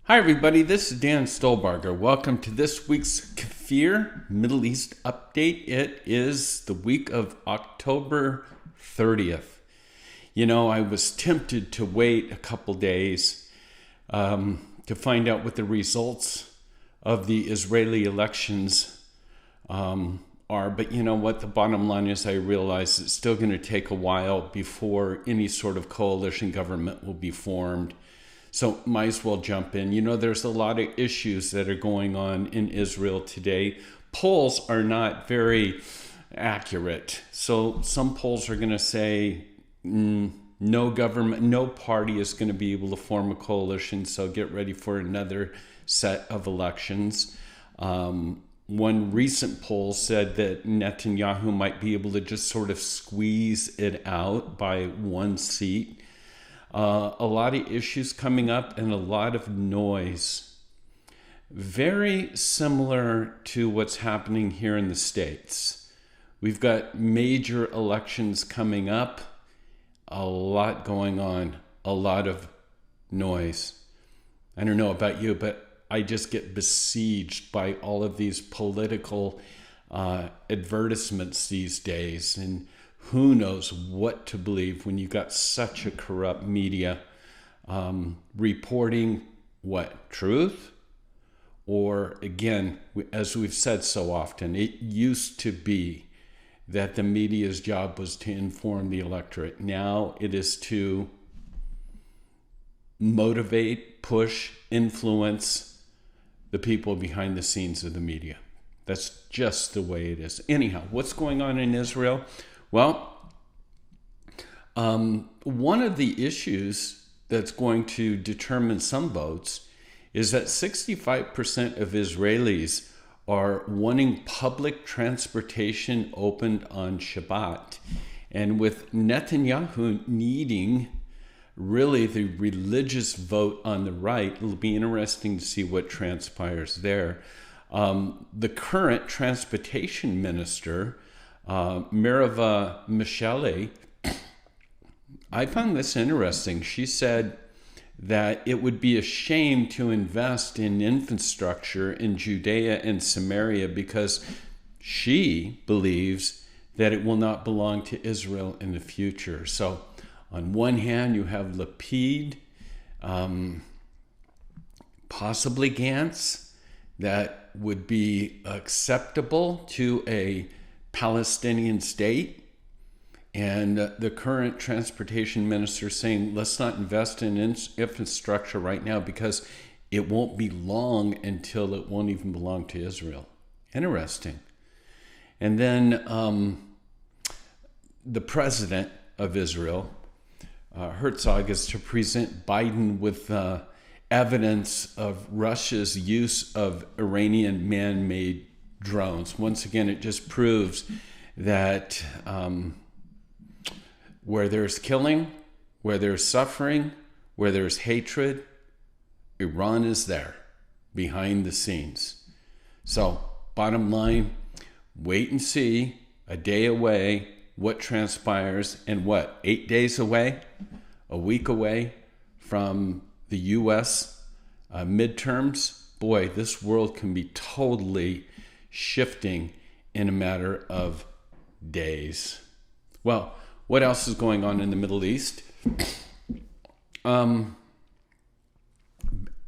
Hi everybody, this is Dan Stolbarger. Welcome to this week's KFIR Middle East Update. It is the week of October 30th. You know, I was tempted to wait a couple days to find out what the results of the Israeli elections are. But you know what? The bottom line is I realize it's still going to take a while before any sort of coalition government will be formed. So might as well jump in. You know, there's a lot of issues that are going on in Israel today. Polls are not very accurate. So some polls are going to say no government, no party is going to be able to form a coalition. So get ready for another set of elections. One recent poll said that Netanyahu might be able to just sort of squeeze it out by one seat. A lot of issues coming up and a lot of noise. Very similar to what's happening here in the States. We've got major elections coming up, a lot going on, a lot of noise. I don't know about you, but I just get besieged by all of these political advertisements these days, and who knows what to believe when you've got such a corrupt media reporting what? Truth? Or again, as we've said so often, it used to be that the media's job was to inform the electorate. Now it is to motivate, push, influence the people behind the scenes of the media. That's just the way it is. Anyhow, what's going on in Israel? Well, one of the issues that's going to determine some votes is that 65% of Israelis are wanting public transportation opened on Shabbat. And with Netanyahu needing really the religious vote on the right, it'll be interesting to see what transpires there. The current transportation minister, Merac Michaeli, I found this interesting. She said that it would be a shame to invest in infrastructure in Judea and Samaria because she believes that it will not belong to Israel in the future. So on one hand, you have Lapid, possibly Gantz, that would be acceptable to a Palestinian state, and the current transportation minister saying let's not invest in infrastructure right now because it won't be long until it won't even belong to Israel. Interesting. And then the president of Israel, Herzog, is to present Biden with evidence of Russia's use of Iranian man-made drones. Once again, it just proves that where there's killing, where there's suffering, where there's hatred, Iran is there behind the scenes. So bottom line, wait and see, a day away, what transpires, and what, 8 days away, a week away from the U.S. Midterms. Boy, this world can be totally shifting in a matter of days. Well, what else is going on in the Middle East?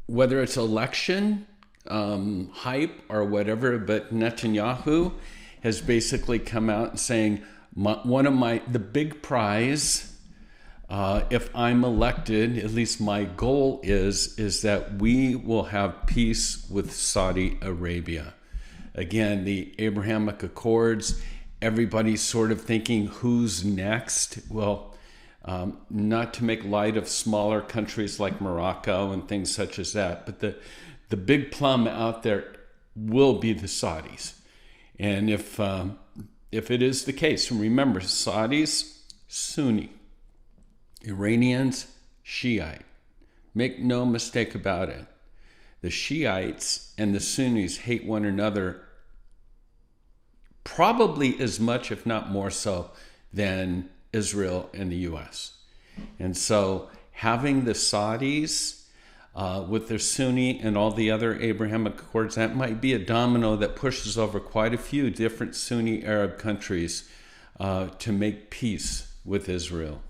Whether it's election hype or whatever, but Netanyahu has basically come out and saying the big prize, if I'm elected, at least my goal is that we will have peace with Saudi Arabia. Again, the Abrahamic Accords, everybody's sort of thinking who's next. Well, not to make light of smaller countries like Morocco and things such as that, but the big plum out there will be the Saudis. And if it is the case, and remember, Saudis, Sunni, Iranians, Shiite. Make no mistake about it. The Shiites and the Sunnis hate one another probably as much, if not more so, than Israel and the U.S. And so having the Saudis with their Sunni and all the other Abrahamic Accords, that might be a domino that pushes over quite a few different Sunni Arab countries to make peace with Israel.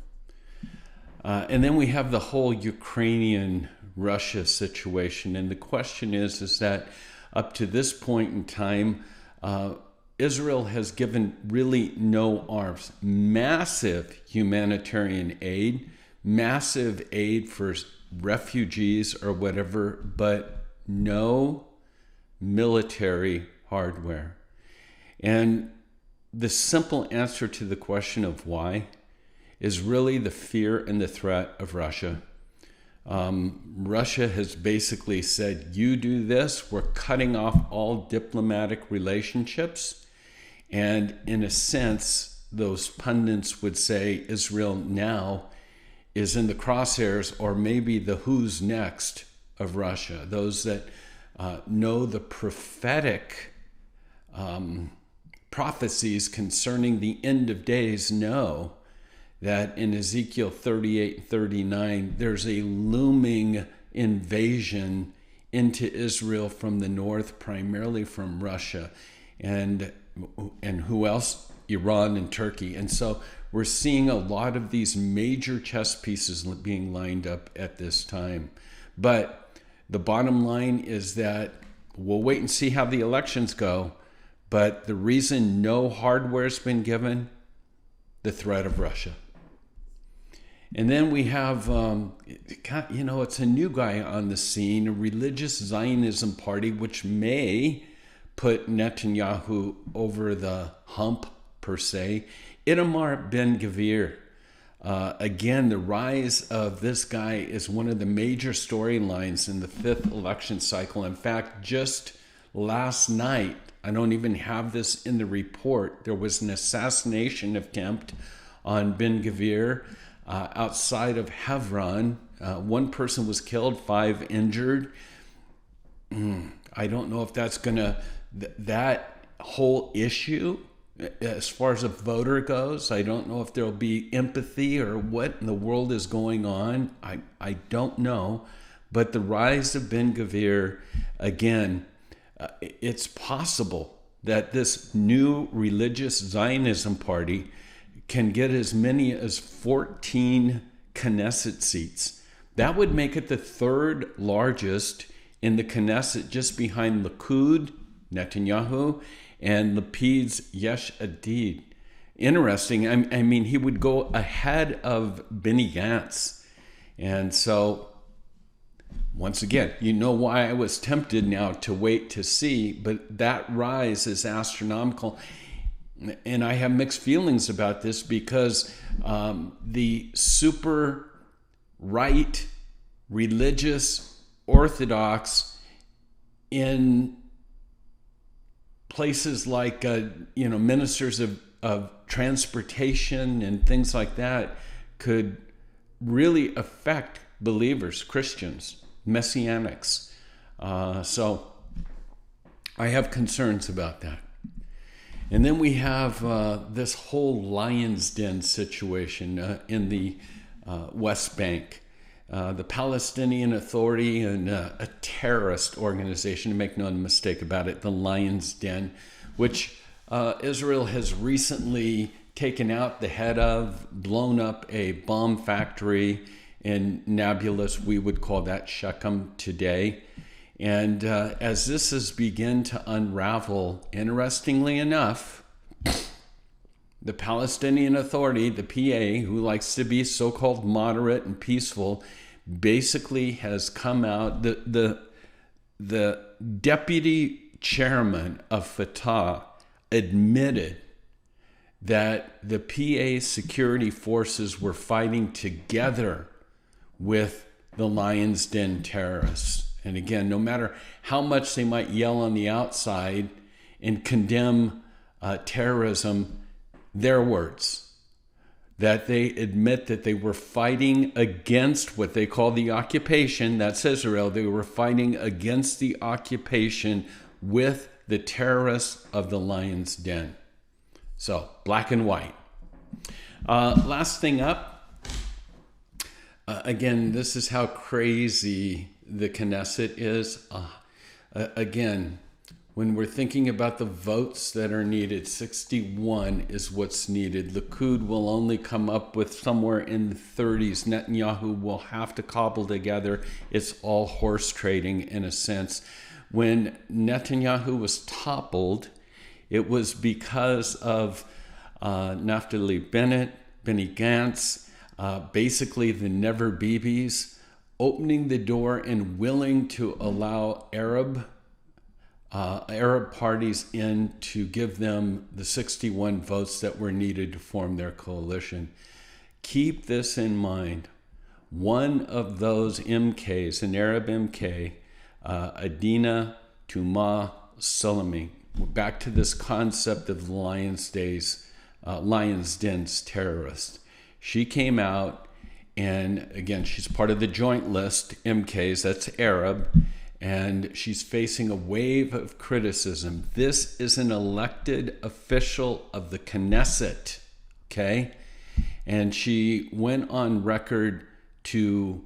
And then we have the whole Ukrainian-Russia situation. And the question is that up to this point in time, Israel has given really no arms. Massive humanitarian aid, massive aid for refugees or whatever, but no military hardware. And the simple answer to the question of why is really the fear and the threat of Russia. Russia has basically said, you do this, we're cutting off all diplomatic relationships. And in a sense, those pundits would say Israel now is in the crosshairs, or maybe the who's next of Russia. Those that know the prophetic prophecies concerning the end of days know that in Ezekiel 38 and 39, there's a looming invasion into Israel from the north, primarily from Russia. And who else? Iran and Turkey. And so we're seeing a lot of these major chess pieces being lined up at this time. But the bottom line is that we'll wait and see how the elections go. But the reason no hardware's been given, the threat of Russia. And then we have, it's a new guy on the scene, a religious Zionism party, which may put Netanyahu over the hump, per se. Itamar Ben Gvir. Again, the rise of this guy is one of the major storylines in the fifth election cycle. In fact, just last night, I don't even have this in the report, there was an assassination attempt on Ben Gvir outside of Hebron. One person was killed, 5 injured. I don't know if that's going to, that whole issue, as far as a voter goes, I don't know if there'll be empathy or what in the world is going on. I don't know. But the rise of Ben Gvir, again, it's possible that this new religious Zionism party can get as many as 14 Knesset seats. That would make it the third largest in the Knesset, just behind Likud, Netanyahu, and Lapid's Yesh Atid. Interesting. I mean, he would go ahead of Benny Gantz. And so, once again, you know why I was tempted now to wait to see, but that rise is astronomical. And I have mixed feelings about this because the super right, religious, orthodox in places like, ministers of transportation and things like that could really affect believers, Christians, Messianics. So I have concerns about that. And then we have this whole lion's den situation in the West Bank. The Palestinian Authority and a terrorist organization, to make no mistake about it, the Lion's Den, which Israel has recently taken out the head of, blown up a bomb factory in Nablus. We would call that Shechem today. And as this has begun to unravel, interestingly enough, the Palestinian Authority, the PA, who likes to be so-called moderate and peaceful, basically has come out. The deputy chairman of Fatah admitted that the PA security forces were fighting together with the Lion's Den terrorists. And again, no matter how much they might yell on the outside and condemn terrorism, their words, that they admit that they were fighting against what they call the occupation, that's Israel. They were fighting against the occupation with the terrorists of the Lion's Den. So, black and white. Last thing up, again, this is how crazy the Knesset is. Again, when we're thinking about the votes that are needed, 61 is what's needed. Likud will only come up with somewhere in the 30s. Netanyahu will have to cobble together. It's all horse trading in a sense. When Netanyahu was toppled, it was because of Naftali Bennett, Benny Gantz, basically the never Bibis, opening the door and willing to allow Arab parties in to give them the 61 votes that were needed to form their coalition. Keep this in mind. One of those MKs, an Arab MK, Adina Tuma Salami, back to this concept of Lion's Den's terrorist. She came out, and again, she's part of the joint list, MKs, that's Arab, and she's facing a wave of criticism. This is an elected official of the Knesset, okay? And she went on record to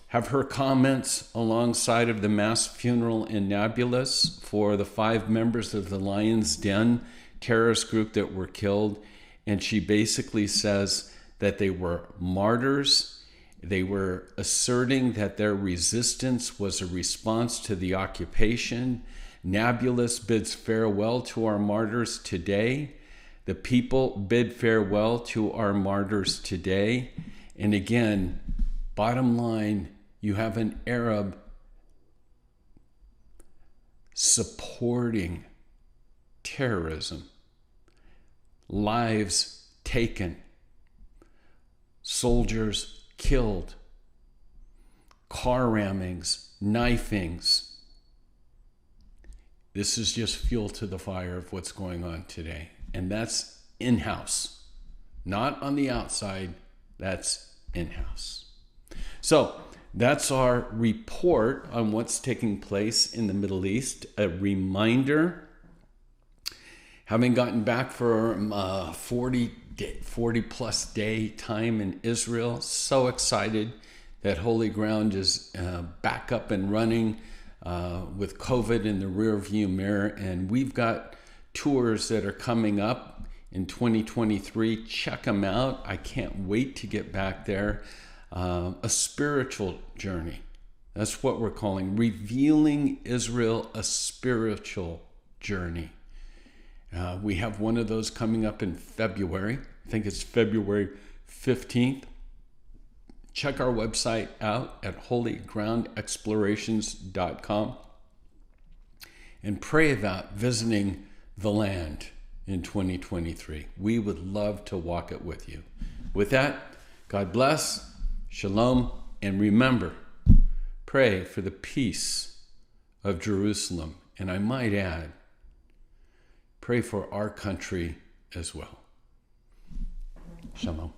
have her comments alongside of the mass funeral in Nablus for the 5 members of the Lion's Den terrorist group that were killed. And she basically says that they were martyrs. They were asserting that their resistance was a response to the occupation. Nablus bids farewell to our martyrs today. The people bid farewell to our martyrs today. And again, bottom line, you have an Arab supporting terrorism, lives taken, soldiers killed, car rammings, knifings. This is just fuel to the fire of what's going on today. And that's in-house, not on the outside. That's in-house. So that's our report on what's taking place in the Middle East. A reminder, having gotten back from 40 plus day time in Israel, so excited that Holy Ground is back up and running with COVID in the rearview mirror. And we've got tours that are coming up in 2023. Check them out. I can't wait to get back there. A spiritual journey. That's what we're calling Revealing Israel, a spiritual journey. We have one of those coming up in February. I think it's February 15th. Check our website out at holygroundexplorations.com and pray about visiting the land in 2023. We would love to walk it with you. With that, God bless, shalom, and remember, pray for the peace of Jerusalem. And I might add, pray for our country as well. Shalom.